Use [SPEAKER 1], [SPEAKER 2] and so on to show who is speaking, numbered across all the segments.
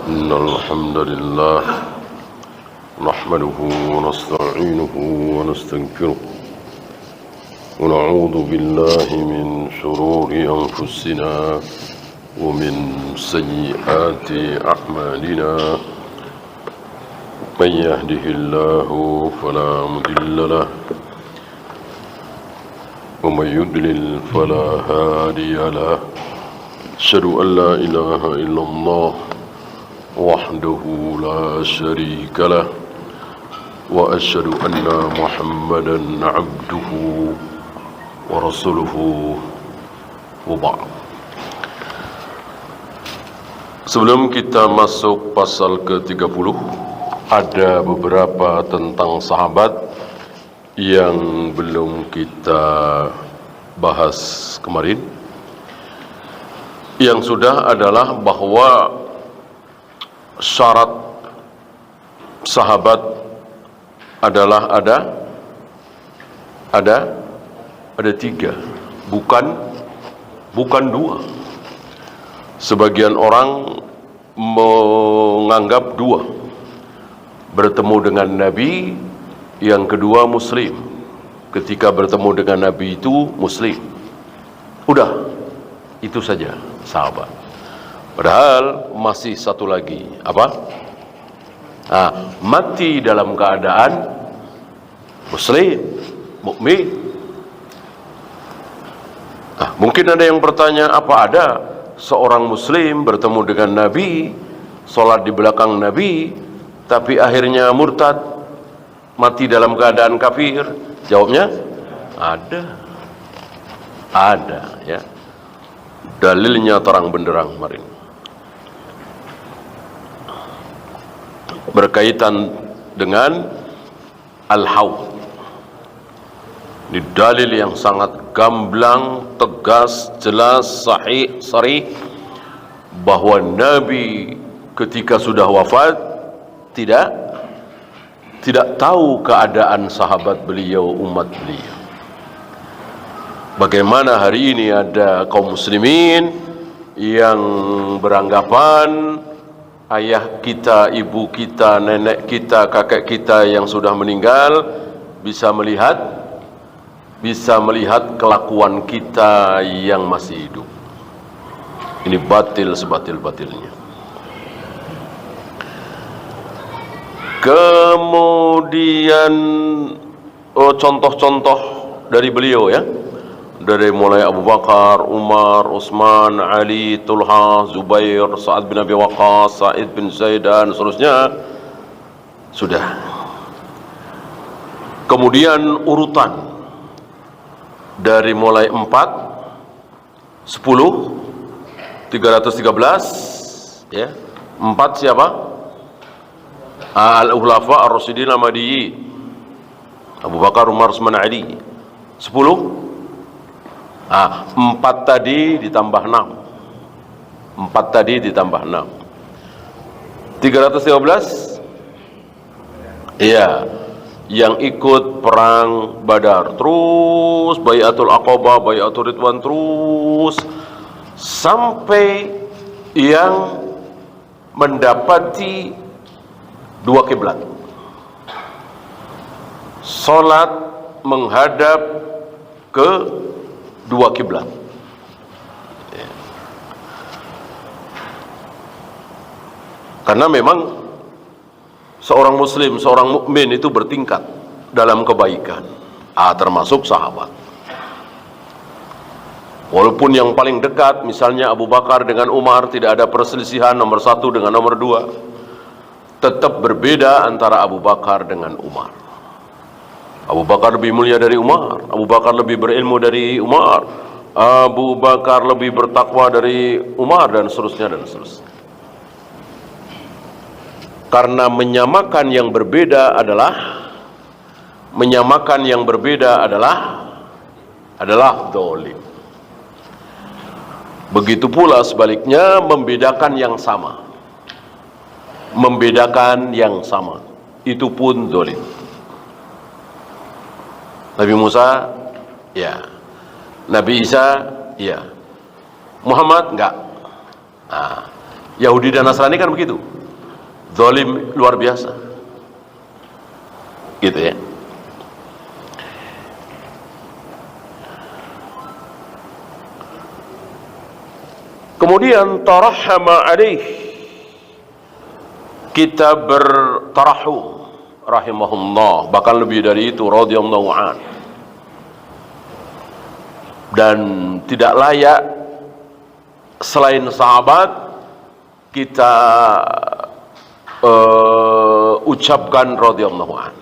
[SPEAKER 1] إن الحمد لله نحمده ونستعينه ونستغفره ونعوذ بالله من شرور أنفسنا ومن سيئات أعمالنا من يهده الله فلا مضل له ومن يضلل فلا هادي له أشهد أن لا إله إلا الله وحده لا شريك له وأشهد أن محمدا عبده ورسوله وبعد. Sebelum kita masuk pasal ke-30, ada beberapa tentang sahabat yang belum kita bahas kemarin. Yang sudah adalah bahwa syarat sahabat adalah ada tiga, bukan dua. Sebagian orang menganggap dua, bertemu dengan Nabi, yang kedua Muslim. Ketika bertemu dengan Nabi itu Muslim, udah itu saja sahabat. Padahal masih satu lagi, apa? Mati dalam keadaan Muslim, mukmin. Mungkin ada yang bertanya, apa ada seorang Muslim bertemu dengan Nabi, sholat di belakang Nabi, tapi akhirnya murtad, mati dalam keadaan kafir? Jawabnya, ada, ya. Dalilnya terang benderang kemarin. Berkaitan dengan Al-Hawd. Ini dalil yang sangat gamblang, tegas, jelas, sahih, sharih, bahwa Nabi ketika sudah wafat tidak tahu keadaan sahabat beliau, umat beliau. Bagaimana hari ini ada kaum muslimin yang beranggapan ayah kita, ibu kita, nenek kita, kakek kita yang sudah meninggal bisa melihat kelakuan kita yang masih hidup. Ini batil sebatil-batilnya. Kemudian contoh-contoh dari beliau, ya, dari mulai Abu Bakar, Umar, Utsman, Ali, Tulha, Zubair, Sa'ad bin Abi Waqqas, Sa'id bin Zaid, dan seterusnya sudah. Kemudian urutan dari mulai 4, 10, 313, ya. 4 siapa? Al-Khulafa Ar-Rasyidin Al-Mahdiyyin, Abu Bakar, Umar, Utsman, Ali. 10, 4 tadi ditambah 6. 4 tadi ditambah 6. 313, iya, yang ikut perang Badar, terus Bai'atul Aqabah, Bai'atul Ridwan, terus sampai yang mendapati 2 kiblat, salat menghadap ke 2 kiblat. Karena memang seorang muslim, seorang mukmin itu bertingkat dalam kebaikan, termasuk sahabat. Walaupun yang paling dekat, misalnya Abu Bakar dengan Umar, tidak ada perselisihan nomor 1 dengan nomor 2, tetap berbeda antara Abu Bakar dengan Umar. Abu Bakar lebih mulia dari Umar, Abu Bakar lebih berilmu dari Umar, Abu Bakar lebih bertakwa dari Umar, dan seterusnya dan seterusnya. Karena menyamakan yang berbeda adalah dolim. Begitu pula sebaliknya, membedakan yang sama itu pun dolim. Nabi Musa, ya. Nabi Isa, ya. Muhammad, enggak. Yahudi dan Nasrani kan begitu. zalim luar biasa. Gitu ya. Kemudian tarahama alaih, kita bertarahum, rahimahullah, bahkan lebih dari itu, radhiyallahu an. Dan tidak layak selain sahabat kita ucapkan radhiyallahu an.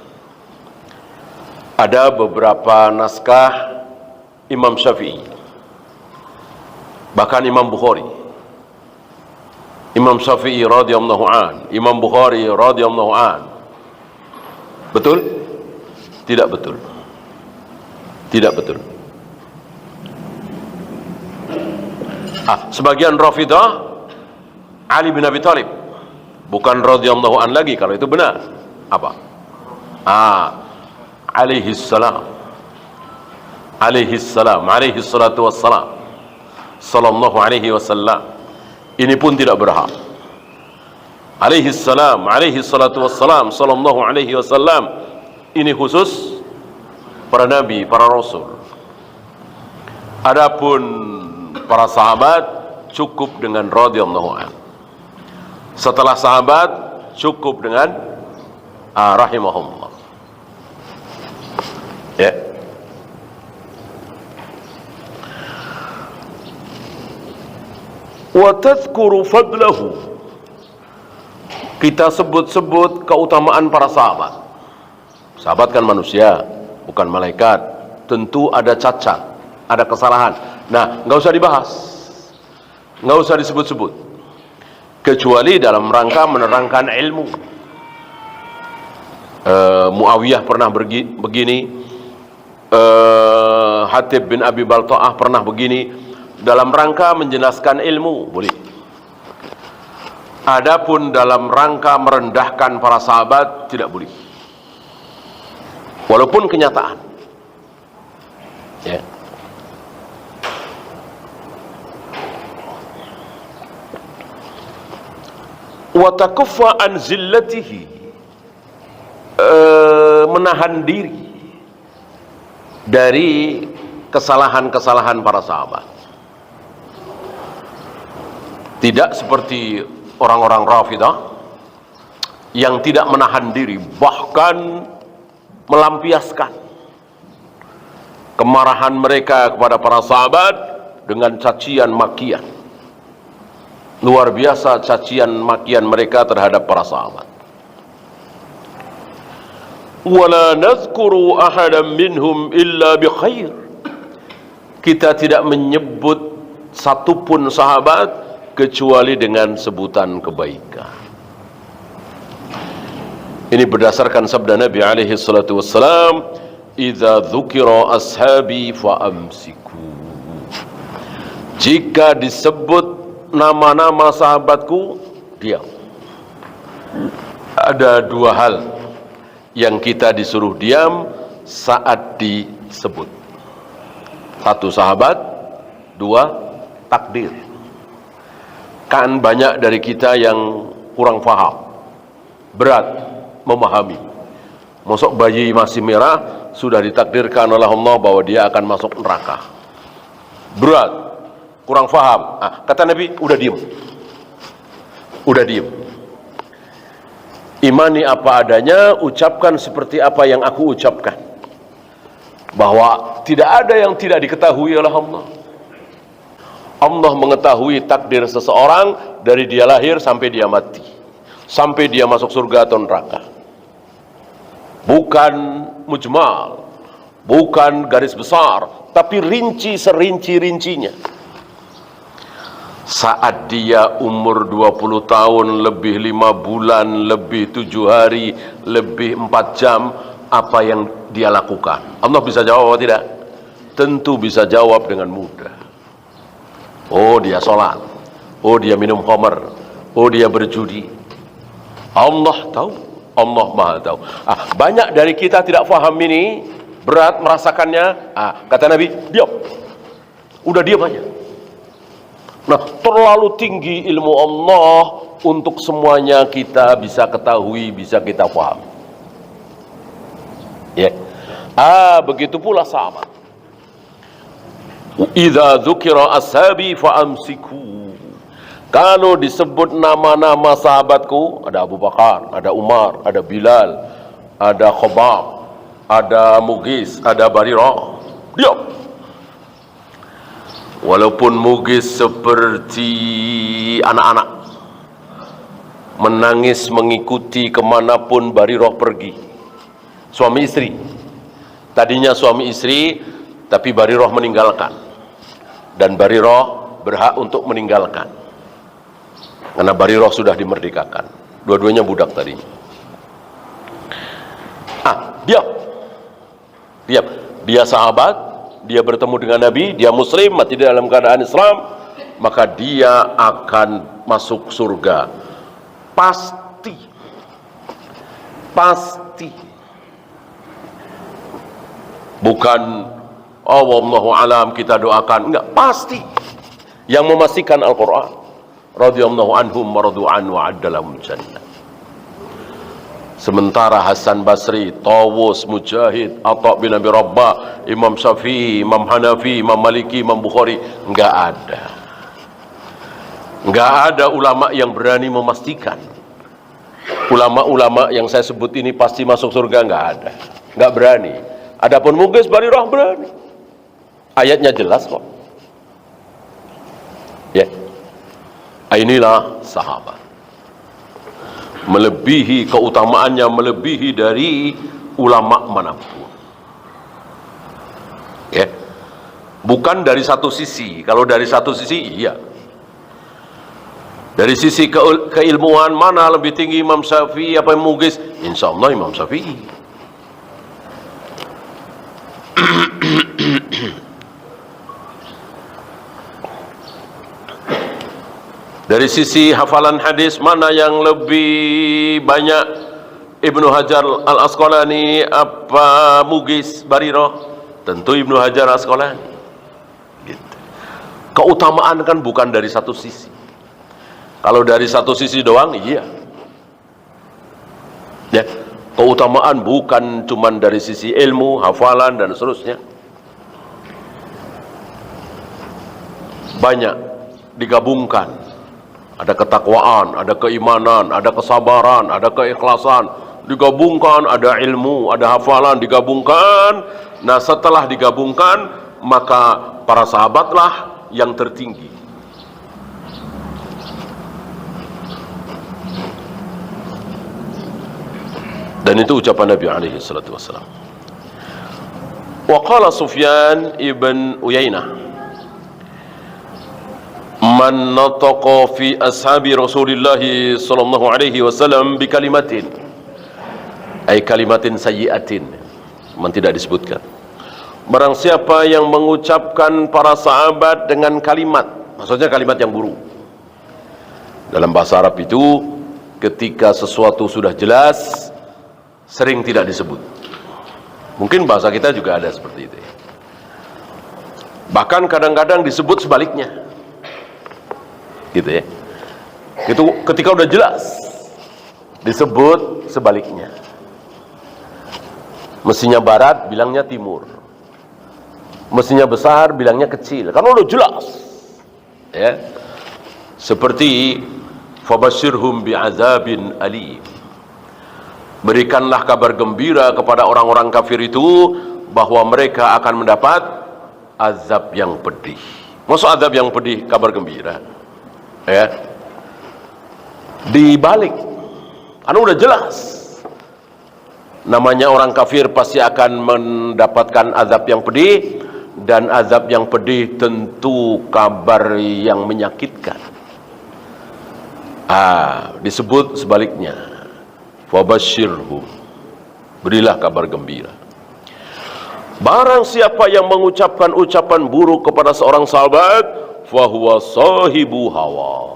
[SPEAKER 1] Ada beberapa naskah Imam Syafi'i, bahkan Imam Bukhari. Imam Syafi'i radhiyallahu an, Imam Bukhari radhiyallahu an. Betul? Tidak betul. Tidak betul. Sebagian Rafidah Ali bin Abi Thalib, bukan radhiyallahu an lagi kalau itu benar. Apa? Alaihi salam. Alaihi salam, alaihi salatu wassalam. Sallallahu alaihi wasallam. Ini pun tidak berhak. Alaihi salam, alaihi salatu wassalam, sallallahu alaihi wasallam. Ini khusus para nabi, para rasul. Adapun para sahabat cukup dengan radhiyallahu an. Setelah sahabat cukup dengan rahimahumullah. Ya. Wa tadhkuru fadlahu, kita sebut-sebut keutamaan para sahabat. Sahabat kan manusia, bukan malaikat. Tentu ada cacat, ada kesalahan. Nah, nggak usah dibahas, nggak usah disebut-sebut, kecuali dalam rangka menerangkan ilmu. Muawiyah pernah begini, Hatib bin Abi Balta'ah pernah begini, dalam rangka menjelaskan ilmu boleh. Adapun dalam rangka merendahkan para sahabat tidak boleh, walaupun kenyataan. Ya. Wa takuffa an zillatihi, menahan diri dari kesalahan-kesalahan para sahabat. Tidak seperti orang-orang Rafidah yang tidak menahan diri, bahkan melampiaskan kemarahan mereka kepada para sahabat dengan cacian makian. Luar biasa cacian makian mereka terhadap para sahabat. Wala nazkuru ahadan minhum illa bi khair, kita tidak menyebut satupun sahabat kecuali dengan sebutan kebaikan. Ini berdasarkan sabda Nabi alaihi salatu wassalam, idza dzukira ashabi fa amsiku, jika disebut nama-nama sahabatku, diam. Ada dua hal yang kita disuruh diam saat disebut. Satu sahabat, dua takdir. Kan banyak dari kita yang kurang paham, berat memahami. Masuk bayi masih merah sudah ditakdirkan oleh Allah bahwa dia akan masuk neraka. Berat, kurang paham. Kata Nabi, udah diem. Udah diem. Imani apa adanya, ucapkan seperti apa yang aku ucapkan. Bahwa tidak ada yang tidak diketahui oleh Allah. Allah mengetahui takdir seseorang dari dia lahir sampai dia mati, sampai dia masuk surga atau neraka. Bukan mujmal, bukan garis besar, tapi rinci serinci-rincinya. Saat dia umur 20 tahun, lebih 5 bulan, lebih 7 hari, lebih 4 jam, apa yang dia lakukan? Allah bisa jawab atau tidak? Tentu bisa jawab dengan mudah. Oh, dia sholat. Oh, dia minum khamar. Oh, dia berjudi. Allah tahu. Allah maha tahu. Banyak dari kita tidak faham ini, berat merasakannya. Kata Nabi, diam. Udah diam aja. Nah, terlalu tinggi ilmu Allah untuk semuanya kita bisa ketahui, bisa kita pahami. Ya. Begitu pula sahabat. Idza dzukira ashabi fa'amsiku. Kalau disebut nama-nama sahabatku, ada Abu Bakar, ada Umar, ada Bilal, ada Khabbab, ada Mughis, ada Barirah, diam. Walaupun Mughis seperti anak-anak, menangis mengikuti kemanapun Barirah pergi. Suami istri, tadinya suami istri, tapi Barirah meninggalkan, dan Barirah berhak untuk meninggalkan karena Barirah sudah dimerdekakan. Dua-duanya budak tadinya. Diam. Dia sahabat, dia bertemu dengan Nabi, dia muslim, mati dalam keadaan Islam, maka dia akan masuk surga. Pasti. Bukan wallahu alam kita doakan, enggak, pasti. Yang memastikan Al-Qur'an. Radhiyallahu anhum wa radu an wa addalahum jannah. Sementara Hasan Basri, Tawus, Mujahid, Atha bin Abi Rabbah, Imam Syafi'i, Imam Hanafi, Imam Maliki, Imam Bukhari, enggak ada ulama yang berani memastikan. Ulama-ulama yang saya sebut ini pasti masuk surga, enggak berani. Adapun Mughis, Barirah berani. Ayatnya jelas kok. Ya. Inilah sahabat. Melebihi keutamaannya, melebihi dari ulama manapun. Ya. Bukan dari satu sisi. Kalau dari satu sisi, iya. Dari sisi keilmuan, mana lebih tinggi, Imam Syafi'i apa Mughis? Insya Allah Imam Syafi'i. Dari sisi hafalan hadis, mana yang lebih banyak, Ibnu Hajar Al-Asqalani apa Mughis, Barirah? Tentu Ibnu Hajar Al-Asqalani. Gitu. Keutamaan kan bukan dari satu sisi. Kalau dari satu sisi doang, iya. Ya, keutamaan bukan cuma dari sisi ilmu, hafalan dan seterusnya. Banyak digabungkan. Ada ketakwaan, ada keimanan, ada kesabaran, ada keikhlasan, digabungkan, ada ilmu, ada hafalan, digabungkan. Nah, setelah digabungkan, maka para sahabatlah yang tertinggi. Dan itu ucapan Nabi alaihi salatu wassalam. Wa qala Sufyan ibn Uyainah, man nataqa fi ashabi Rasulillah sallallahu alaihi wasallam bi kalimatin, ay kalimatin sayyi'atin, man tidak disebutkan. Barang siapa yang mengucapkan para sahabat dengan kalimat, maksudnya kalimat yang buruk. Dalam bahasa Arab itu, ketika sesuatu sudah jelas, sering tidak disebut. Mungkin bahasa kita juga ada seperti itu. Bahkan kadang-kadang disebut sebaliknya. Gitu ya. Itu ketika udah jelas disebut sebaliknya. Mestinya barat bilangnya timur. Mestinya besar bilangnya kecil. Karena udah jelas. Ya. Seperti fabashirhum bi'adzabin alim. Berikanlah kabar gembira kepada orang-orang kafir itu bahwa mereka akan mendapat azab yang pedih. Maksud azab yang pedih kabar gembira? Ya, dibalik, karena udah jelas namanya orang kafir pasti akan mendapatkan azab yang pedih, dan azab yang pedih tentu kabar yang menyakitkan. Disebut sebaliknya, wabashirhum, berilah kabar gembira. Barang siapa yang mengucapkan ucapan buruk kepada seorang sahabat, fahuwa sahibu hawa,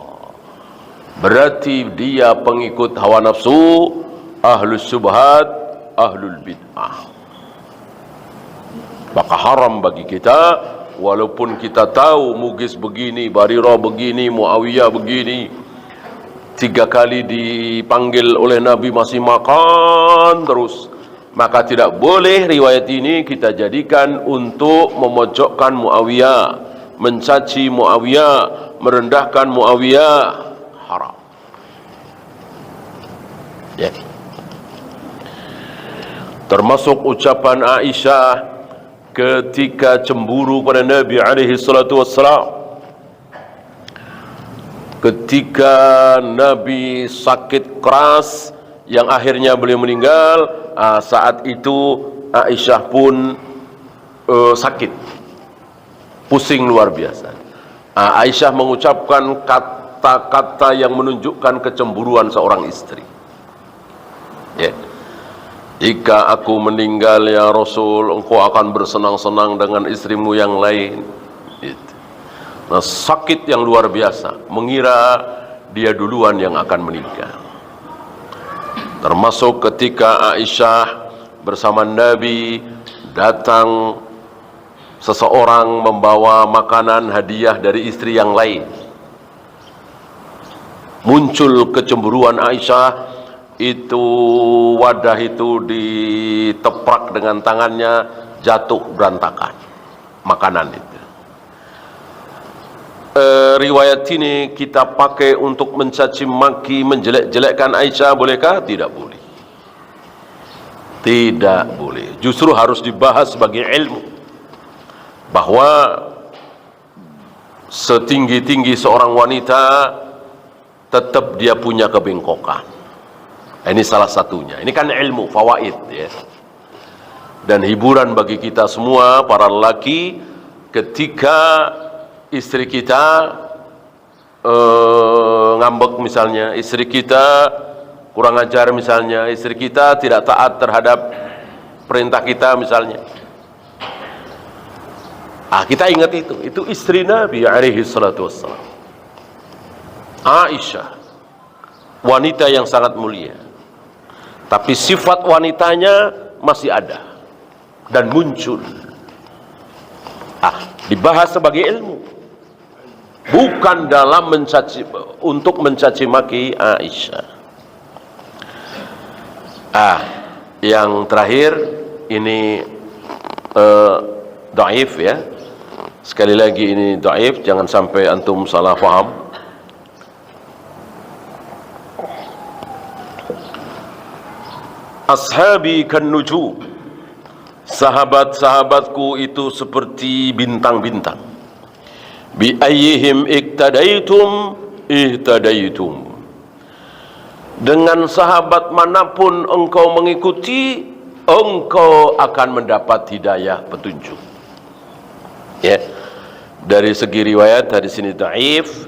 [SPEAKER 1] berarti dia pengikut hawa nafsu, ahlus subhat, ahlul bid'ah. Maka haram bagi kita walaupun kita tahu Mughis begini, Barirah begini, Muawiyah begini, 3 kali dipanggil oleh Nabi masih makan terus, maka tidak boleh riwayat ini kita jadikan untuk memojokkan Muawiyah, mencaci Muawiyah, merendahkan Muawiyah. Haram. Ya. Termasuk ucapan Aisyah ketika cemburu pada Nabi alaihi salatu wassalam, ketika Nabi sakit keras yang akhirnya beliau meninggal. Saat itu Aisyah pun sakit, pusing luar biasa. Aisyah mengucapkan kata-kata yang menunjukkan kecemburuan seorang istri. Ya. Jika aku meninggal ya Rasul, engkau akan bersenang-senang dengan istrimu yang lain. Gitu. Nah, sakit yang luar biasa, mengira dia duluan yang akan meninggal. Termasuk ketika Aisyah bersama Nabi, datang seseorang membawa makanan hadiah dari istri yang lain. Muncul kecemburuan Aisyah, itu wadah itu diteprak dengan tangannya, jatuh berantakan makanan itu. Riwayat ini kita pakai untuk mencaci maki, menjelek-jelekkan Aisyah, bolehkah? Tidak boleh. Tidak boleh. Justru harus dibahas sebagai ilmu, bahwa setinggi-tinggi seorang wanita tetap dia punya kebengkokan. Ini salah satunya. Ini kan ilmu, fawaid, ya. Dan hiburan bagi kita semua para lelaki, ketika istri kita ngambek misalnya, istri kita kurang ajar misalnya, istri kita tidak taat terhadap perintah kita misalnya. Kita ingat itu istri Nabi alaihi salatu wassalam, Aisyah, wanita yang sangat mulia, tapi sifat wanitanya masih ada dan muncul. Dibahas sebagai ilmu, bukan dalam untuk mencaci maki Aisyah. Yang terakhir ini dhaif, ya. Sekali lagi ini dhaif, jangan sampai antum salah paham. Ashabi kan nujum, sahabat-sahabatku itu seperti bintang-bintang. Bi ayyihim iktadaitum ihtadaitum. Dengan sahabat manapun engkau mengikuti, engkau akan mendapat hidayah, petunjuk. Ya. Dari segi riwayat hadis ini dhaif,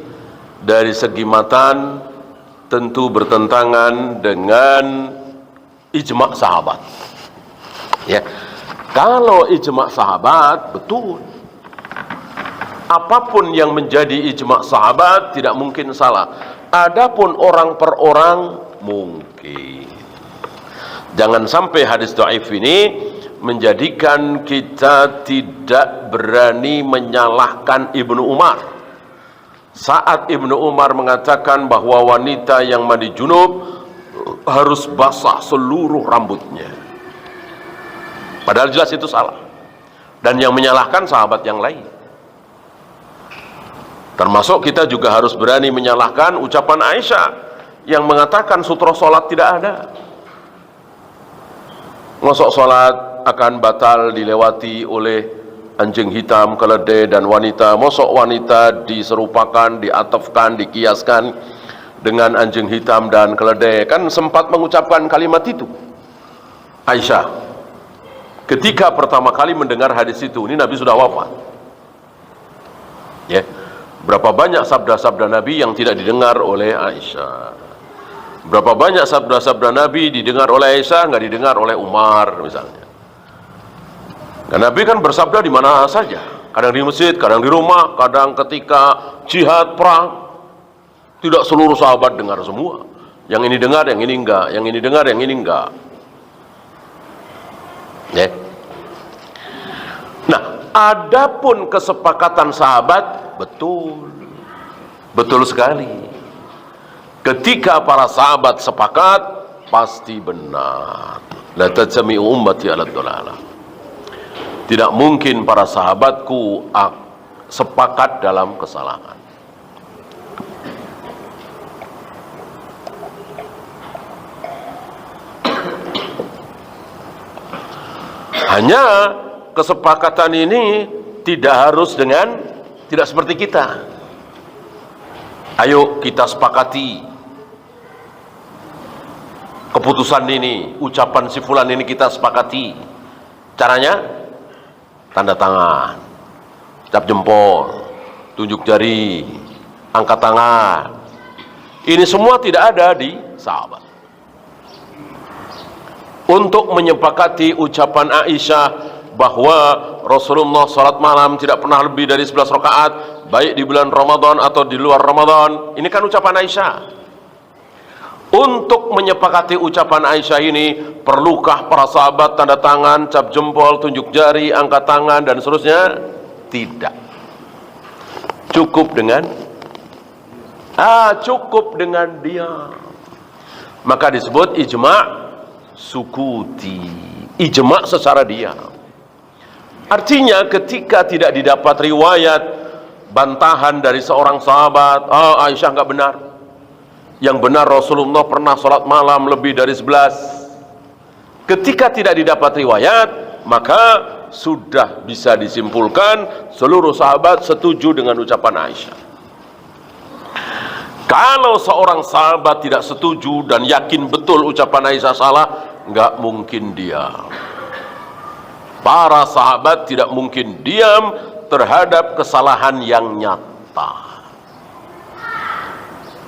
[SPEAKER 1] dari segi matan tentu bertentangan dengan ijma' sahabat. Ya. Kalau ijma' sahabat betul, apapun yang menjadi ijma' sahabat tidak mungkin salah. Adapun orang per orang mungkin. Jangan sampai hadis dhaif ini menjadikan kita tidak berani menyalahkan Ibnu Umar. Saat Ibnu Umar mengatakan bahwa wanita yang mandi junub harus basah seluruh rambutnya, padahal jelas itu salah, dan yang menyalahkan sahabat yang lain. Termasuk kita juga harus berani menyalahkan ucapan Aisyah yang mengatakan sutra sholat tidak ada. Masuk sholat akan batal dilewati oleh anjing hitam, keledai, dan wanita. Masuk wanita diserupakan, diatofkan, dikiaskan dengan anjing hitam dan keledai. Kan sempat mengucapkan kalimat itu Aisyah ketika pertama kali mendengar hadis itu. Ini Nabi sudah wafat, ya. Berapa banyak sabda-sabda Nabi yang tidak didengar oleh Aisyah? Berapa banyak sabda-sabda Nabi didengar oleh Aisyah, nggak didengar oleh Umar misalnya? Karena Nabi kan bersabda di mana saja, kadang di masjid, kadang di rumah, kadang ketika jihad perang. Tidak seluruh sahabat dengar semua. Yang ini dengar, yang ini enggak. Yang ini dengar, yang ini enggak. Ya. Nah, Adapun kesepakatan sahabat, betul sekali. Ketika para sahabat sepakat, pasti benar. La tajmi'u ummati 'ala dhalalah. Tidak mungkin para sahabatku sepakat dalam kesalahan. Hanya kesepakatan ini tidak seperti kita. Ayo kita sepakati keputusan ini, ucapan si fulan ini kita sepakati. Caranya tanda tangan, cap jempol, tunjuk jari, angkat tangan. Ini semua tidak ada di sahabat. Untuk menyepakati ucapan Aisyah bahwa Rasulullah salat malam tidak pernah lebih dari 11 rakaat, baik di bulan Ramadan atau di luar Ramadan. Ini kan ucapan Aisyah. Untuk menyepakati ucapan Aisyah ini, perlukah para sahabat tanda tangan, cap jempol, tunjuk jari, angkat tangan, dan seterusnya? Tidak. Cukup dengan dia. Maka disebut ijma' sukuti, ijma' secara diam. Artinya ketika tidak didapat riwayat bantahan dari seorang sahabat, Aisyah nggak benar, yang benar Rasulullah pernah sholat malam lebih dari 11. Ketika tidak didapat riwayat, maka sudah bisa disimpulkan seluruh sahabat setuju dengan ucapan Aisyah. Kalau seorang sahabat tidak setuju dan yakin betul ucapan Aisyah salah, nggak mungkin diam. Para sahabat tidak mungkin diam terhadap kesalahan yang nyata.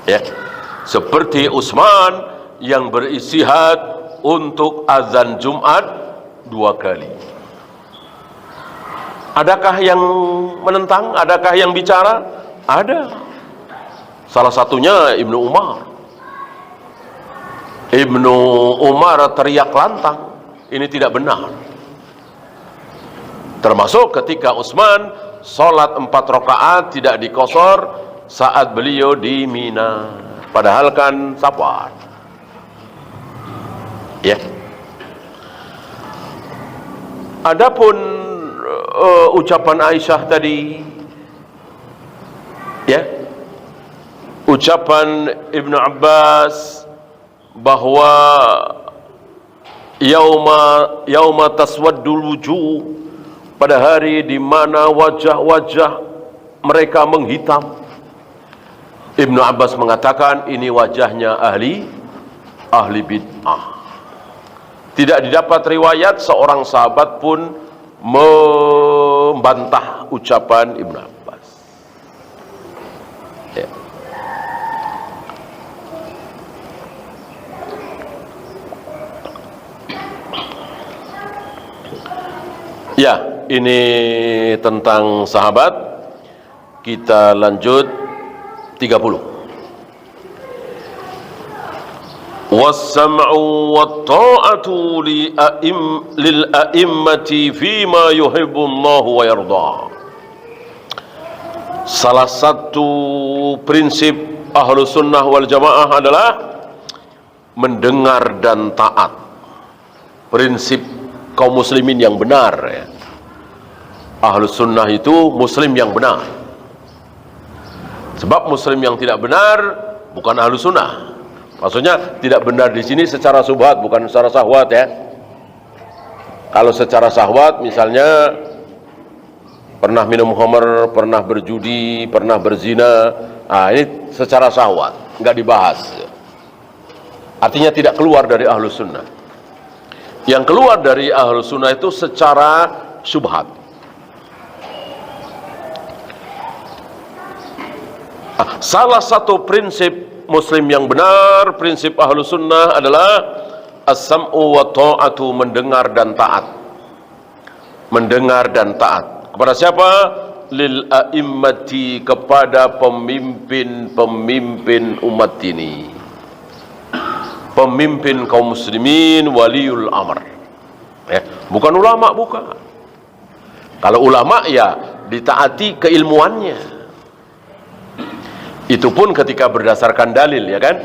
[SPEAKER 1] Ya, seperti Utsman yang beristihad untuk azan Jumat 2 kali. Adakah yang menentang? Adakah yang bicara? Ada. Salah satunya Ibnu Umar. Ibnu Umar teriak lantang, ini tidak benar. Termasuk ketika Utsman sholat 4 rakaat tidak dikosor saat beliau di Mina, padahal kan safar. Ya. Adapun ucapan Aisyah tadi, ya, ucapan Ibnu Abbas bahwa yauma taswaddul wujuh, pada hari di mana wajah-wajah mereka menghitam. Ibnu Abbas mengatakan ini wajahnya ahli bid'ah. Tidak didapat riwayat seorang sahabat pun membantah ucapan Ibnu Abbas. Ya. Ya, ini tentang sahabat. Kita lanjut 30. Was-sam'u wat-ta'atu lil a'immati fima yuhibbullahu wa yarda. Salah satu prinsip Ahlus Sunnah wal Jamaah adalah mendengar dan taat. Prinsip kaum muslimin yang benar, ya. Ahlus Sunnah itu muslim yang benar. Sebab muslim yang tidak benar bukan Ahlus Sunnah. Maksudnya tidak benar di sini secara subhat, bukan secara syahwat, ya. Kalau secara syahwat, misalnya pernah minum khamr, pernah berjudi, pernah berzina, ini secara syahwat, nggak dibahas. Artinya tidak keluar dari Ahlus Sunnah. Yang keluar dari Ahlus Sunnah itu secara syubhat. Salah satu prinsip muslim yang benar, prinsip Ahlus Sunnah adalah as-sam'u wa ta'atu, mendengar dan taat. Mendengar dan taat. Kepada siapa? Lil a'immati, kepada pemimpin-pemimpin umat ini. Pemimpin kaum muslimin, waliul amr. Ya, bukan ulama, bukan. Kalau ulama ya ditaati keilmuannya. Itu pun ketika berdasarkan dalil, ya kan?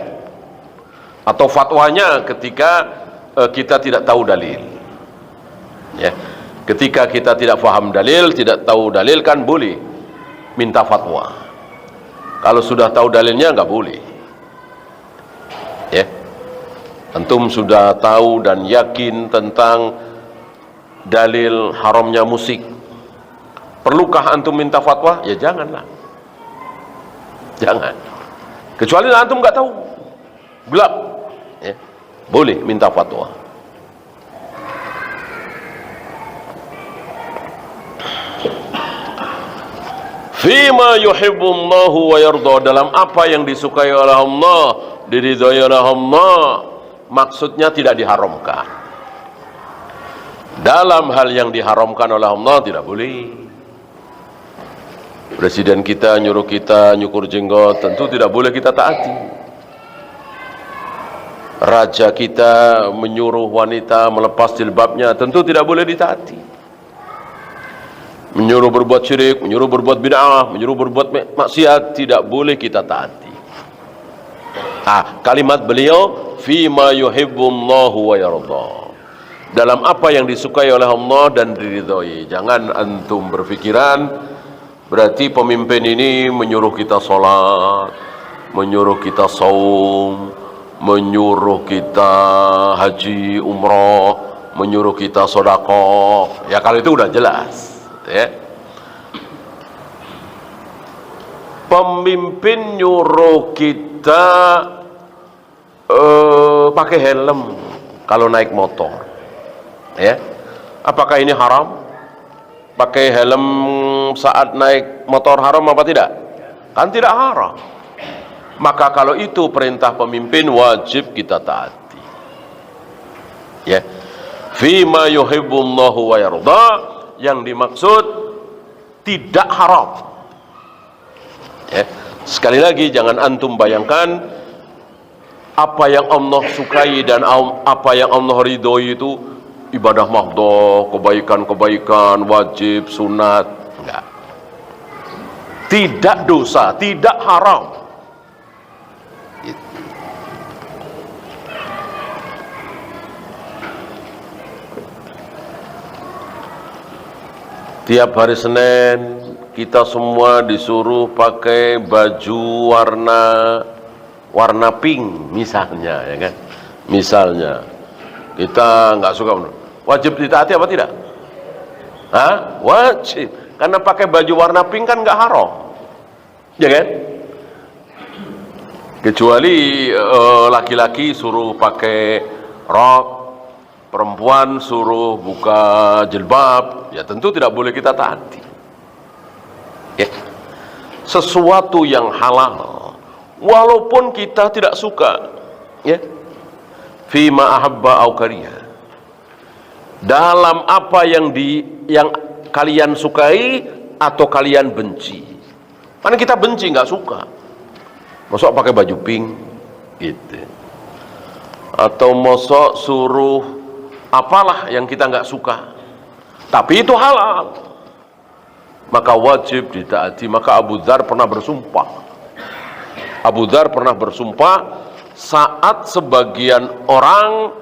[SPEAKER 1] Atau fatwanya ketika kita tidak tahu dalil. Ya. Ketika kita tidak paham dalil, tidak tahu dalil, kan boleh minta fatwa. Kalau sudah tahu dalilnya nggak boleh. Ya. Antum sudah tahu dan yakin tentang dalil haramnya musik. Perlukah antum minta fatwa? Ya janganlah. Jangan. Kecuali antum nggak tahu, gelap, ya, boleh minta fatwa. Fima yuhibbullahu wa yarda, dalam apa yang disukai oleh Allah, diridhai oleh Allah. Maksudnya tidak diharamkan. Dalam hal yang diharamkan oleh Allah tidak boleh. Presiden kita nyuruh kita nyukur jenggot, tentu tidak boleh kita taati. Raja kita menyuruh wanita melepas jilbabnya, tentu tidak boleh ditaati. Menyuruh berbuat syirik, menyuruh berbuat bid'ah, menyuruh berbuat maksiat, tidak boleh kita taati. Kalimat beliau, fima yuhibbullahu wa yarda, dalam apa yang disukai oleh Allah dan diridhoi. Jangan antum berpikiran berarti pemimpin ini menyuruh kita sholat, menyuruh kita saum, menyuruh kita haji, umroh, menyuruh kita sedekah. Ya kalau itu udah jelas, ya. Pemimpin nyuruh kita pakai helm kalau naik motor, ya. Apakah ini haram? Pakai helm saat naik motor haram apa tidak? Kan tidak haram. Maka kalau itu perintah pemimpin, wajib kita taati. Ya. Fima yuhibbullahu wa yarda, yang dimaksud tidak haram. Ya. Sekali lagi, jangan antum bayangkan apa yang Allah sukai dan apa yang Allah ridhoi itu ibadah mahdoh, kebaikan-kebaikan, wajib, sunat. Enggak. Tidak dosa, tidak haram. Tiap hari Senin kita semua disuruh pakai baju warna pink misalnya, ya kan? Misalnya kita nggak suka, wajib ditaati apa tidak? Wajib, karena pakai baju warna pink kan nggak haram, ya kan? Kecuali laki-laki suruh pakai rok, perempuan suruh buka jilbab, ya tentu tidak boleh kita taati. Ya. Sesuatu yang halal, walaupun kita tidak suka, ya. Fima ahabba au kariha, dalam apa yang kalian sukai atau kalian benci. Karena kita benci, nggak suka. Mosok pakai baju pink gitu, atau mosok suruh apalah yang kita nggak suka, tapi itu halal, maka wajib ditaati. Maka Abu Dzar pernah bersumpah saat sebagian orang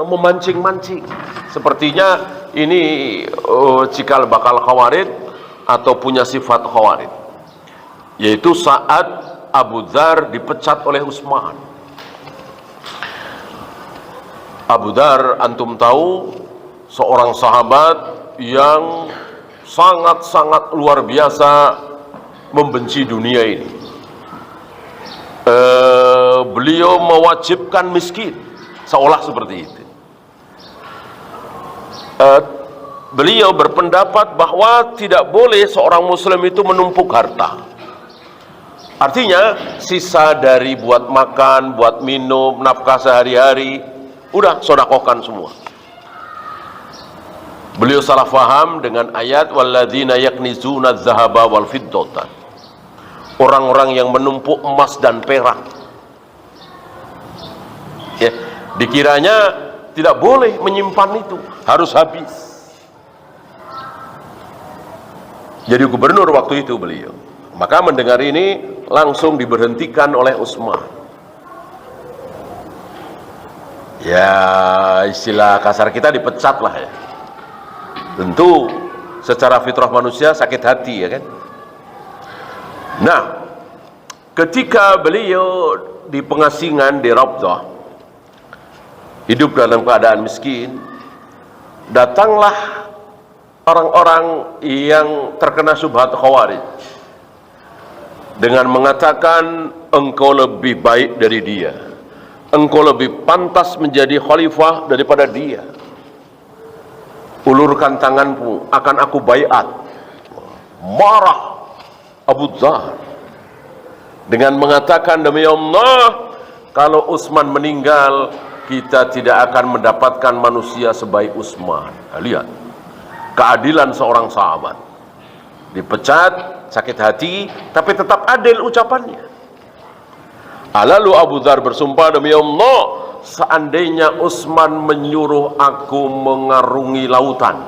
[SPEAKER 1] memancing-mancing. Sepertinya ini cikal bakal Khawarij atau punya sifat Khawarij, yaitu saat Abu Dzar dipecat oleh Utsman. Abu Dzar, antum tahu, seorang sahabat yang sangat-sangat luar biasa membenci dunia ini. Beliau mewajibkan miskin, seolah seperti itu. Beliau berpendapat bahwa tidak boleh seorang muslim itu menumpuk harta. Artinya sisa dari buat makan, buat minum, nafkah sehari-hari, udah sedekahkan semua. Beliau salah faham dengan ayat walladzina yaknizuna adz-dzahaba wal fiddata, orang-orang yang menumpuk emas dan perak, ya, dikiranya tidak boleh menyimpan itu, harus habis. jadi gubernur waktu itu beliau. Maka mendengar ini langsung diberhentikan oleh Utsman. Ya, istilah kasar kita dipecat lah ya. Tentu secara fitrah manusia sakit hati ya kan. Nah, ketika beliau di pengasingan di Rabdah, hidup dalam keadaan miskin, datanglah orang-orang yang terkena syubhat Khawarij dengan mengatakan engkau lebih baik dari dia, engkau lebih pantas menjadi khalifah daripada dia, ulurkan tanganmu akan aku baiat. Marah Abu Dzar dengan mengatakan, demi Allah, kalau Utsman meninggal kita tidak akan mendapatkan manusia sebaik Utsman. Nah, lihat keadilan seorang sahabat, dipecat, sakit hati, tapi tetap adil ucapannya. Lalu Abu Dzar bersumpah, demi Allah, seandainya Utsman menyuruh aku mengarungi lautan,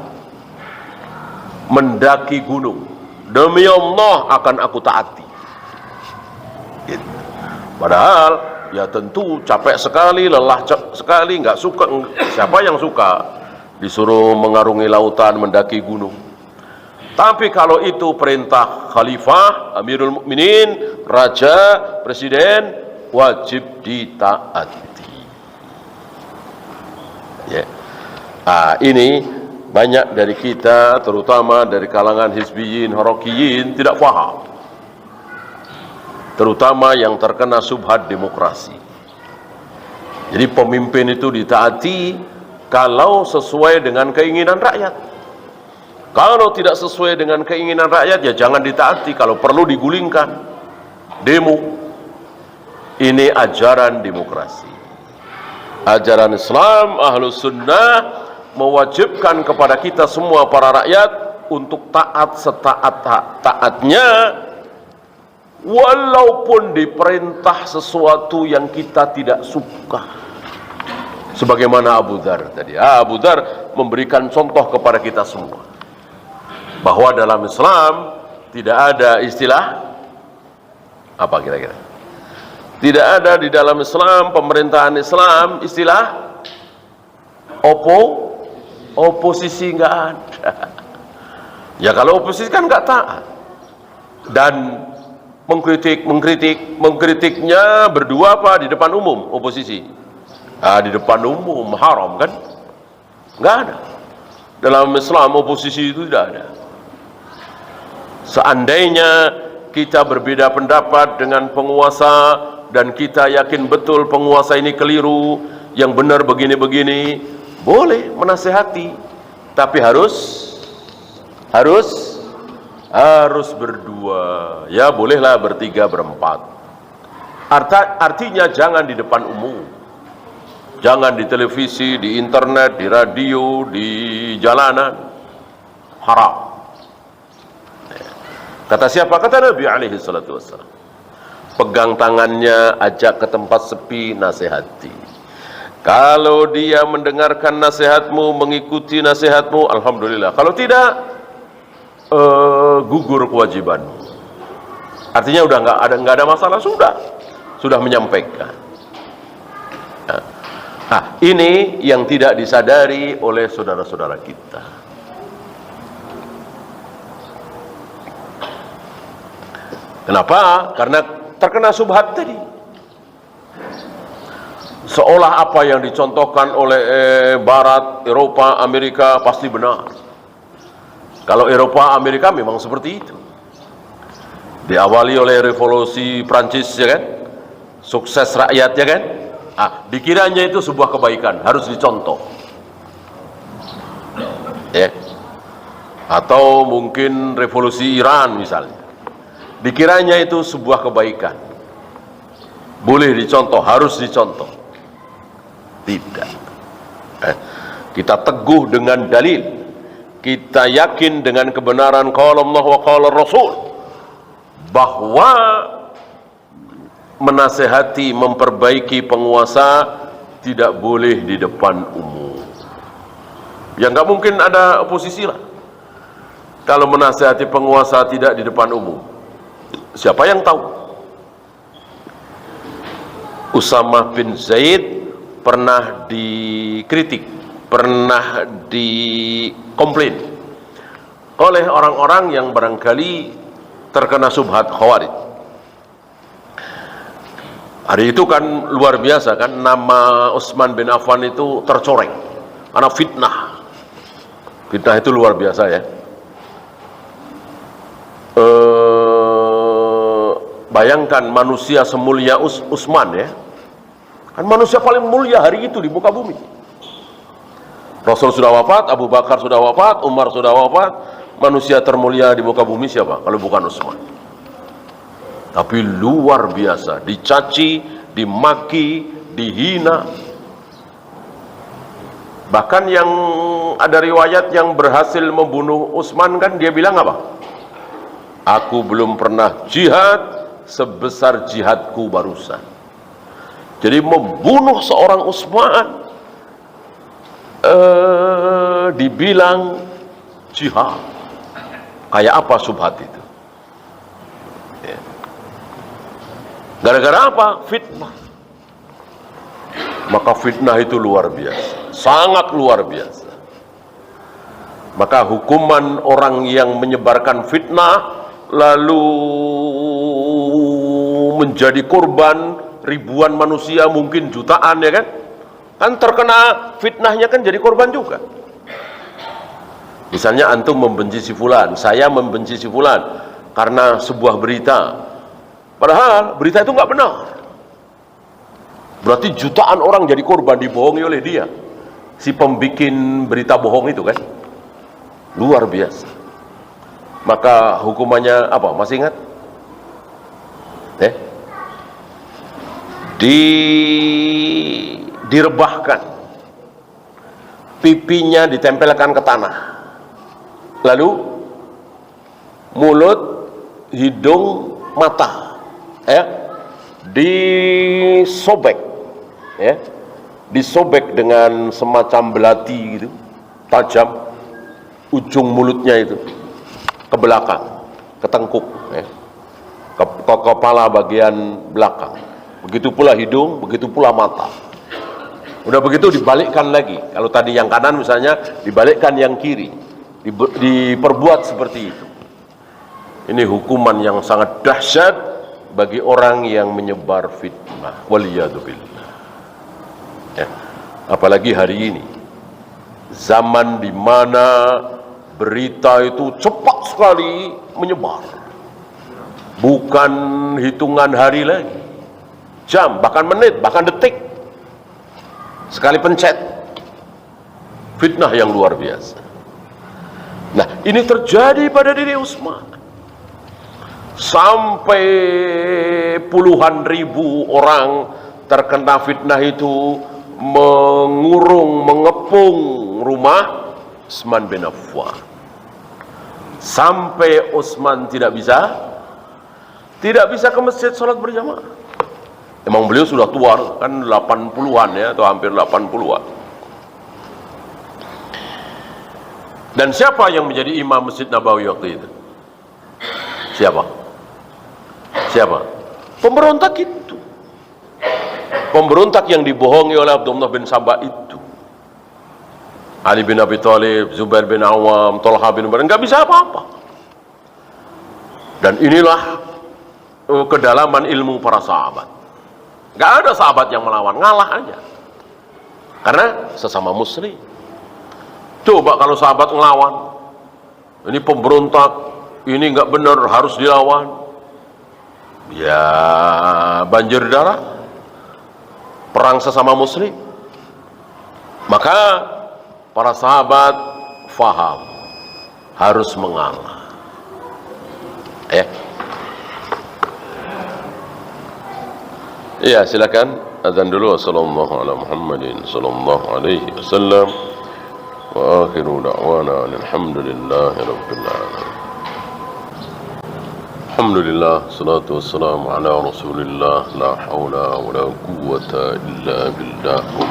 [SPEAKER 1] mendaki gunung, demi Allah akan aku taati. Gitu. Padahal ya tentu capek sekali, lelah sekali, nggak suka. Siapa yang suka disuruh mengarungi lautan, mendaki gunung? Tapi kalau itu perintah khalifah, Amirul Mukminin, raja, presiden, wajib ditaati. Ya. Ini banyak dari kita, terutama dari kalangan hizbiyin, harakiyin, tidak paham. Terutama yang terkena syubhat demokrasi. Jadi pemimpin itu ditaati kalau sesuai dengan keinginan rakyat. Kalau tidak sesuai dengan keinginan rakyat, ya jangan ditaati. Kalau perlu digulingkan, demo. Ini ajaran demokrasi. Ajaran Islam Ahlus Sunnah mewajibkan kepada kita semua para rakyat untuk taat setaat-taatnya, walaupun diperintah sesuatu yang kita tidak suka. Sebagaimana Abu Dzar tadi. Abu Dzar memberikan contoh kepada kita semua bahwa dalam Islam tidak ada istilah apa kira-kira? Tidak ada di dalam Islam, pemerintahan Islam, istilah oposisi, nggak ada. Ya kalau oposisi kan nggak taat dan mengkritiknya berdua apa di depan umum oposisi. Di depan umum haram kan? Nggak ada. Dalam Islam oposisi itu tidak ada. Seandainya kita berbeda pendapat dengan penguasa dan kita yakin betul penguasa ini keliru, yang benar begini-begini, boleh menasehati, tapi harus berdua. Ya bolehlah bertiga, berempat. Artinya jangan di depan umum, jangan di televisi, di internet, di radio, di jalanan. Haram. Kata siapa? Kata Nabi alaihi salatu wassalam. Pegang tangannya, ajak ke tempat sepi, nasihati. Kalau dia mendengarkan nasihatmu, mengikuti nasihatmu, alhamdulillah. Kalau tidak, gugur kewajibanmu. Artinya udah nggak ada masalah, sudah menyampaikan. Ini yang tidak disadari oleh saudara-saudara kita. Kenapa? Karena terkena syubhat tadi. Seolah apa yang dicontohkan oleh Barat, Eropa, Amerika pasti benar. Kalau Eropa, Amerika memang seperti itu. Diawali oleh revolusi Prancis, ya kan? Sukses rakyat, ya kan? Dikiranya itu sebuah kebaikan, harus dicontoh. Ya. Atau mungkin revolusi Iran misalnya. Dikiranya itu sebuah kebaikan, boleh dicontoh, harus dicontoh. Tidak. Kita teguh dengan dalil, kita yakin dengan kebenaran qala Allah wa qala Rasul, bahwa menasehati, memperbaiki penguasa tidak boleh di depan umum. Ya nggak mungkin ada oposisi lah. kalau menasihati penguasa tidak di depan umum? Siapa yang tahu? Usamah bin Zaid pernah dikritik, pernah dikomplain oleh orang-orang yang barangkali terkena subhat Khawarij. Hari itu kan luar biasa kan, nama Utsman bin Affan itu tercoreng karena fitnah. Fitnah itu luar biasa ya. Bayangkan manusia semulia Utsman ya, kan manusia paling mulia hari itu di muka bumi. Rasul sudah wafat, Abu Bakar sudah wafat, Umar sudah wafat, manusia termulia di muka bumi siapa kalau bukan Utsman? Tapi luar biasa, dicaci, dimaki, dihina. Bahkan yang ada riwayat yang berhasil membunuh Utsman kan dia bilang apa? Aku belum pernah jihad sebesar jihadku barusan. Jadi membunuh seorang Utsman dibilang jihad. Kayak apa subhat itu? Ya. Gara-gara apa? Fitnah. Maka fitnah itu luar biasa, sangat luar biasa. Maka hukuman orang yang menyebarkan fitnah lalu menjadi korban ribuan manusia, mungkin jutaan ya kan? Kan terkena fitnahnya kan jadi korban juga. Misalnya antum membenci si fulan, saya membenci si fulan karena sebuah berita. Padahal berita itu nggak benar. Berarti jutaan orang jadi korban, dibohongi oleh dia, si pembikin berita bohong itu kan. Luar biasa. Maka hukumannya apa? Masih ingat? Direbahkan, pipinya ditempelkan ke tanah, lalu mulut, hidung, mata disobek, disobek dengan semacam belati gitu, tajam, ujung mulutnya itu ke belakang, ke tengkuk, ke kepala bagian belakang. Begitu pula hidung, begitu pula mata. Udah begitu dibalikkan lagi. Kalau tadi yang kanan misalnya, dibalikkan yang kiri. Diperbuat seperti itu. Ini hukuman yang sangat dahsyat bagi orang yang menyebar fitnah. Waliyadzubillah. Ya. Apalagi hari ini, zaman di mana berita itu cepat sekali menyebar. Bukan hitungan hari lagi, jam, bahkan menit, bahkan detik. Sekali pencet, fitnah yang luar biasa. Nah, ini terjadi pada diri Utsman. Sampai puluhan ribu orang terkena fitnah itu, mengurung, mengepung rumah Utsman bin Affan. Sampai Utsman tidak bisa ke masjid sholat berjamaah. Emang beliau sudah tua, kan 80-an ya, atau hampir 80-an. Dan siapa yang menjadi imam Masjid Nabawi waktu itu? Siapa? Pemberontak itu. Pemberontak yang dibohongi oleh Abdullah bin Sabah itu. Ali bin Abi Thalib, Zubair bin Awam, Thalha bin Ubaid, nggak bisa apa-apa. Dan inilah kedalaman ilmu para sahabat. Nggak ada sahabat yang melawan, ngalah aja. Karena sesama muslim. Coba kalau sahabat ngelawan, ini pemberontak, ini nggak benar, harus dilawan. Ya banjir darah, perang sesama muslim. Maka para sahabat faham harus mengalah. Ya, silakan azan dulu. Sallallahu ala Muhammadin sallallahu alaihi wasallam wa akhiru da'wana alhamdulillahi rabbil alamin. Alhamdulillah, salatu wassalamu ala Rasulillah, la haula wa la quwwata illa billah wa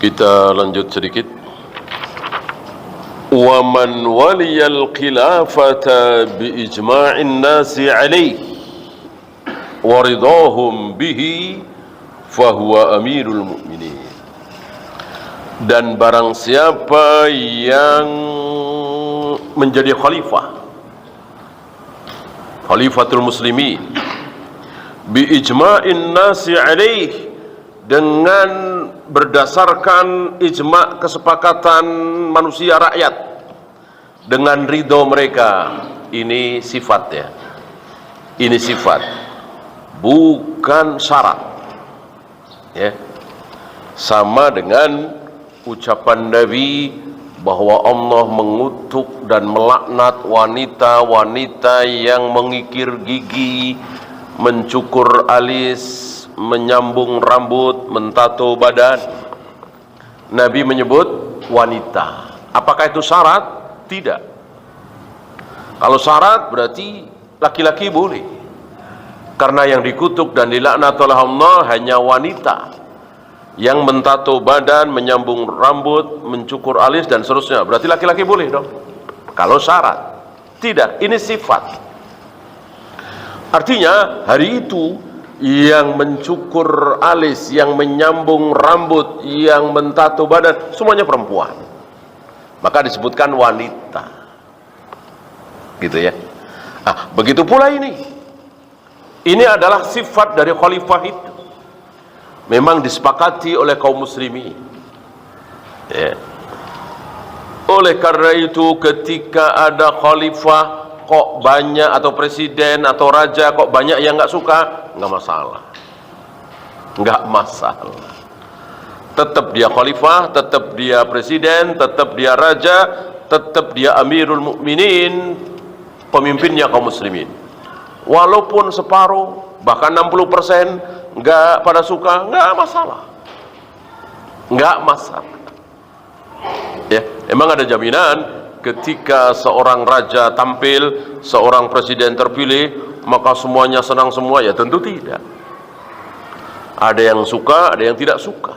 [SPEAKER 1] Kita lanjut sedikit. Wa man waliyal khilafata bi ijma'in nasi alaihi wa ridahum bihi fahuwa amirul mu'minin. Dan barang siapa yang menjadi khalifatul muslimin bi ijma'in nasi alaihi, dengan berdasarkan ijma' kesepakatan manusia rakyat, dengan ridho mereka. Ini sifat ya, ini sifat, bukan syarat ya. Sama dengan ucapan Nabi bahwa Allah mengutuk dan melaknat wanita-wanita yang mengikir gigi, mencukur alis, menyambung rambut, mentato badan. Nabi menyebut wanita. Apakah itu syarat? Tidak. Kalau syarat berarti laki-laki boleh, karena yang dikutuk dan dilaknat oleh Allah hanya wanita yang mentato badan, menyambung rambut, mencukur alis dan seterusnya. Berarti laki-laki boleh dong kalau syarat. Tidak, ini sifat. Artinya hari itu yang mencukur alis, yang menyambung rambut, yang mentato badan, semuanya perempuan. Maka disebutkan wanita. Gitu ya. Begitu pula ini. Ini adalah sifat dari khalifah itu. Memang disepakati oleh kaum muslimin. Ya. Oleh karena itu ketika ada khalifah kok banyak, atau presiden atau raja kok banyak yang nggak suka, nggak masalah, nggak masalah. Tetap dia khalifah, tetap dia presiden, tetap dia raja, tetap dia amirul mukminin, pemimpinnya kaum muslimin. Walaupun separuh, bahkan 60% nggak pada suka, nggak masalah, nggak masalah. Ya, emang ada jaminan ketika seorang raja tampil, seorang presiden terpilih, maka semuanya senang semua? Ya tentu tidak. Ada yang suka, ada yang tidak suka.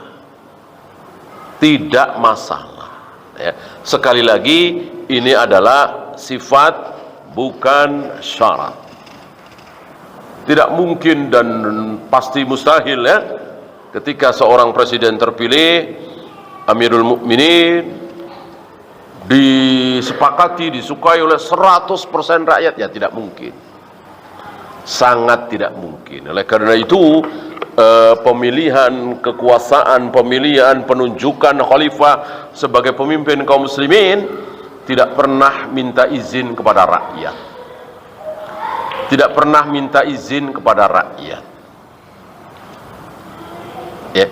[SPEAKER 1] Tidak masalah ya. Sekali lagi, ini adalah sifat, bukan syarat. Tidak mungkin dan pasti mustahil ya, ketika seorang presiden terpilih, amirul mukminin, disepakati, disukai oleh 100% rakyat, ya tidak mungkin, sangat tidak mungkin. Oleh karena itu pemilihan kekuasaan, pemilihan penunjukan khalifah sebagai pemimpin kaum muslimin tidak pernah minta izin kepada rakyat, tidak pernah minta izin kepada rakyat ya.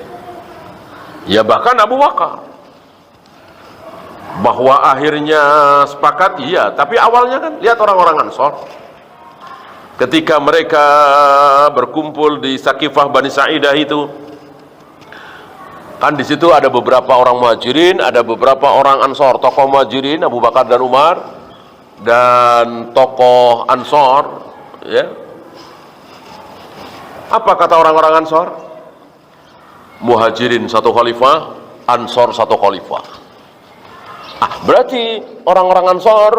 [SPEAKER 1] Ya bahkan Abu Bakar, bahwa akhirnya sepakat, iya, tapi awalnya kan lihat orang-orang Ansor ketika mereka berkumpul di Sakifah Bani Sa'idah itu kan, di situ ada beberapa orang Muhajirin, ada beberapa orang Ansor. Tokoh Muhajirin Abu Bakar dan Umar, dan tokoh Ansor ya. Apa kata orang-orang Ansor? Muhajirin satu khalifah, Ansor satu khalifah. Berarti orang-orang Ansor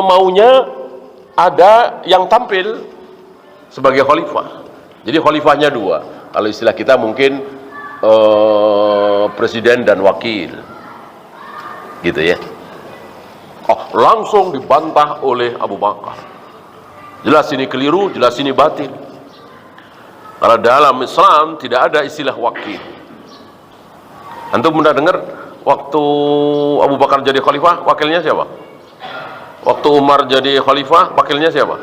[SPEAKER 1] maunya ada yang tampil sebagai khalifah. Jadi khalifahnya dua. Kalau istilah kita mungkin presiden dan wakil, gitu ya. Langsung dibantah oleh Abu Bakar. Jelas ini keliru, jelas ini batil. Karena dalam Islam tidak ada istilah wakil. Antum pernah dengar waktu Abu Bakar jadi khalifah, wakilnya siapa? Waktu Umar jadi khalifah, wakilnya siapa?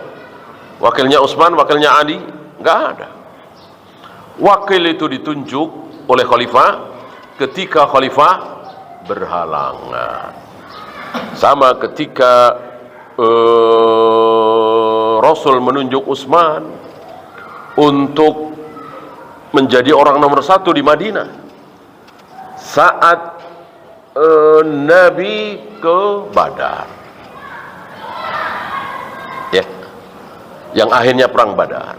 [SPEAKER 1] Wakilnya Utsman, wakilnya Ali? Enggak ada. Wakil itu ditunjuk oleh khalifah ketika khalifah berhalangan. Sama ketika Rasul menunjuk Utsman untuk menjadi orang nomor 1 di Madinah saat Nabi ke Badar ya, yang akhirnya perang Badar.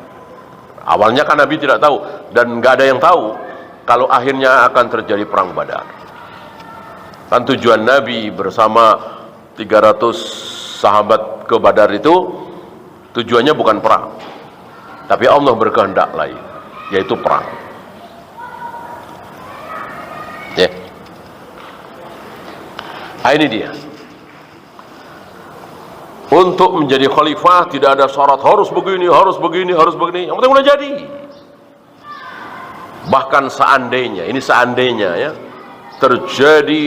[SPEAKER 1] Awalnya kan Nabi tidak tahu dan nggak ada yang tahu kalau akhirnya akan terjadi perang Badar. Kan tujuan Nabi bersama 300 sahabat ke Badar itu tujuannya bukan perang, tapi Allah berkehendak lain, yaitu perang. Ya. Ini dia. Untuk menjadi khalifah tidak ada syarat harus begini, harus begini, harus begini. Yang penting udah jadi. Bahkan seandainya, ini seandainya ya, terjadi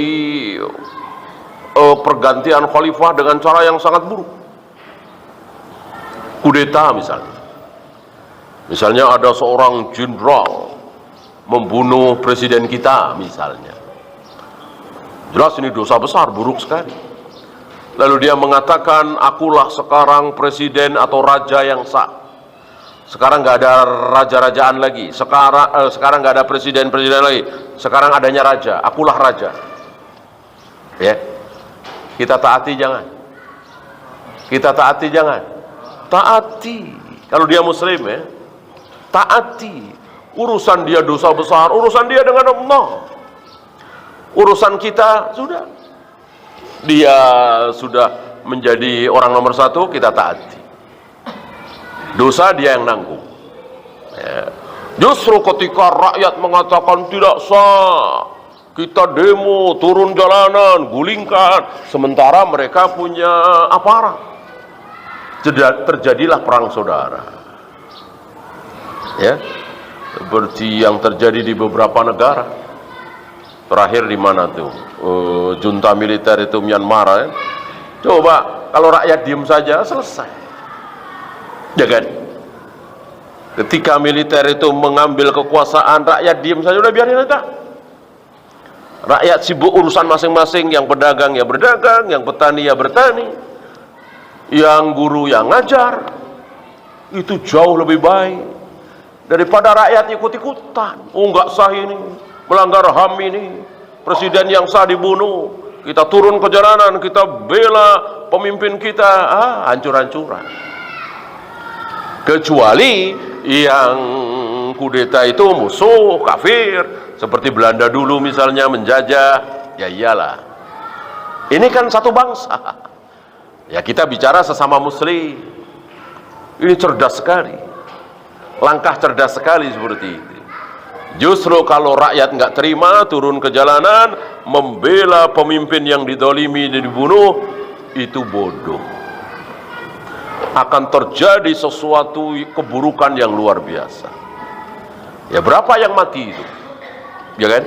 [SPEAKER 1] pergantian khalifah dengan cara yang sangat buruk. Kudeta misalnya. Misalnya ada seorang jenderal membunuh presiden kita misalnya. Jelas ini dosa besar, buruk sekali. Lalu dia mengatakan, akulah sekarang presiden atau raja yang sah. Sekarang nggak ada raja-rajaan lagi. Sekarang nggak ada presiden-presiden lagi. Sekarang adanya raja. Akulah raja. Ya, kita taati jangan. Kita taati jangan. Taati. Kalau dia Muslim ya, taati. Urusan dia dosa besar. Urusan dia dengan Allah. Urusan kita sudah. Dia sudah menjadi orang nomor satu, kita taati. Dosa dia yang nanggung. Ya. Justru ketika rakyat mengatakan tidak sah, kita demo, turun jalanan, gulingkan, sementara mereka punya aparat. Terjadilah perang saudara. Ya, seperti yang terjadi di beberapa negara. Terakhir di mana tuh? Junta militer itu Myanmar ya. Coba kalau rakyat diem saja selesai. Ya kan? Ketika militer itu mengambil kekuasaan, rakyat diem saja, udah biarin aja. Rakyat sibuk urusan masing-masing, yang pedagang ya berdagang, yang petani ya bertani, yang guru yang ngajar. Itu jauh lebih baik daripada rakyat ikut-ikutan. Oh nggak sah ini, melanggar HAM ini, presiden yang sah dibunuh, kita turun ke jalanan, kita bela pemimpin kita, hancur-hancuran. Kecuali yang kudeta itu musuh, kafir, seperti Belanda dulu misalnya menjajah, ya iyalah. Ini kan satu bangsa. Ya kita bicara sesama muslim. Ini cerdas sekali. Langkah cerdas sekali seperti itu. Justru kalau rakyat nggak terima, turun ke jalanan, membela pemimpin yang didolimi dan dibunuh, itu bodoh. Akan terjadi sesuatu keburukan yang luar biasa. Ya berapa yang mati itu? Ya kan?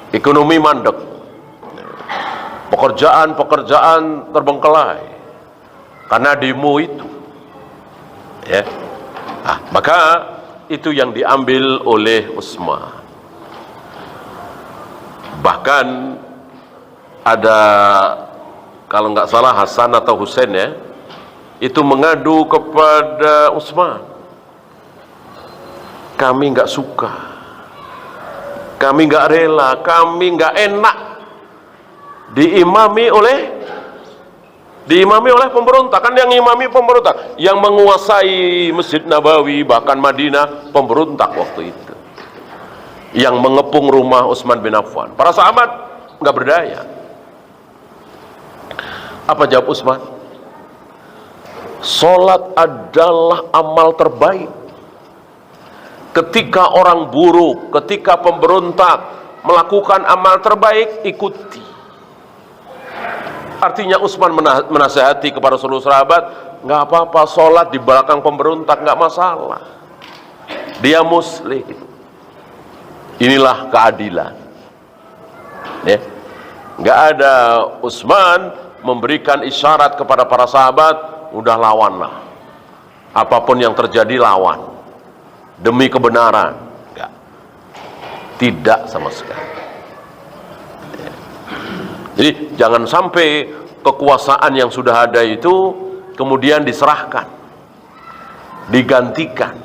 [SPEAKER 1] Ekonomi mandek. Pekerjaan terbengkelai. Karena demo itu. Ya. Maka itu yang diambil oleh Utsman. Bahkan ada, kalau nggak salah Hasan atau Husain ya, itu mengadu kepada Utsman. Kami nggak suka, kami nggak rela, kami nggak enak diimami oleh pemberontak. Kan yang imami pemberontak, yang menguasai Masjid Nabawi bahkan Madinah, pemberontak waktu itu, yang mengepung rumah Utsman bin Affan. Para sahabat nggak berdaya. Apa jawab Utsman? Salat adalah amal terbaik. Ketika orang buruk, ketika pemberontak melakukan amal terbaik, ikuti. Artinya Utsman menasihati kepada seluruh sahabat, nggak apa-apa sholat di belakang pemberontak, nggak masalah. Dia muslim. Inilah keadilan. Ya. Nggak ada Utsman memberikan isyarat kepada para sahabat, udah lawanlah. Apapun yang terjadi lawan. Demi kebenaran. Nggak. Tidak sama sekali. Jadi jangan sampai kekuasaan yang sudah ada itu kemudian diserahkan, digantikan.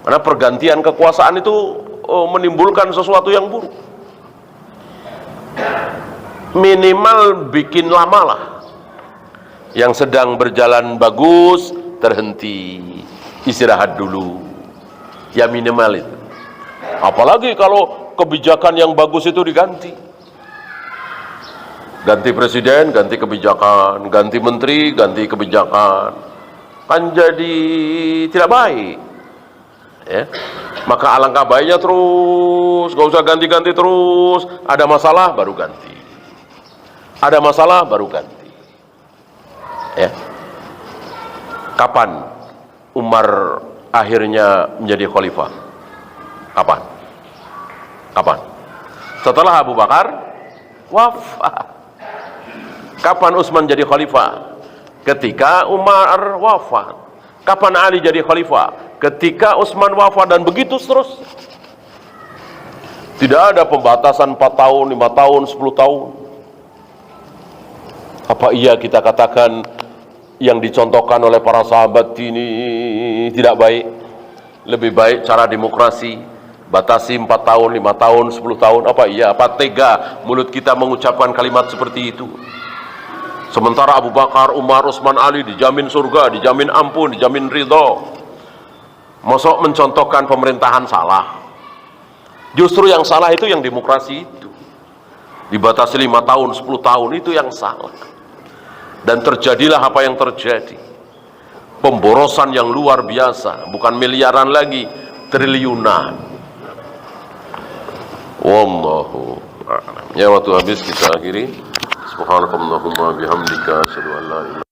[SPEAKER 1] Karena pergantian kekuasaan itu menimbulkan sesuatu yang buruk. Minimal bikin lama lah. Yang sedang berjalan bagus terhenti, istirahat dulu. Ya minimal itu. Apalagi kalau kebijakan yang bagus itu diganti. Ganti presiden, ganti kebijakan, ganti menteri, ganti kebijakan. Kan jadi tidak baik. Ya. Maka alangkah baiknya terus, gak usah ganti-ganti terus. Ada masalah baru ganti. Ada masalah baru ganti. Ya. Kapan Umar akhirnya menjadi khalifah? Kapan? Kapan? Setelah Abu Bakar wafat. Kapan Utsman jadi khalifah? Ketika Umar wafat. Kapan Ali jadi khalifah? Ketika Utsman wafat, dan begitu terus. Tidak ada pembatasan 4 tahun, 5 tahun, 10 tahun. Apa iya kita katakan yang dicontohkan oleh para sahabat ini tidak baik? Lebih baik cara demokrasi, batasi 4 tahun, 5 tahun, 10 tahun. Apa iya? Apa tega mulut kita mengucapkan kalimat seperti itu? Sementara Abu Bakar, Umar, Utsman, Ali dijamin surga, dijamin ampun, dijamin ridho. Mosok mencontohkan pemerintahan salah. Justru yang salah itu yang demokrasi itu. Dibatasi 5 tahun, 10 tahun, itu yang salah. Dan terjadilah apa yang terjadi. Pemborosan yang luar biasa, bukan miliaran lagi, triliunan. Wallahu a'lam. Ya, waktu habis, kita akhiri. Subhanakallahumma bihamdika asyhadu an la ilaha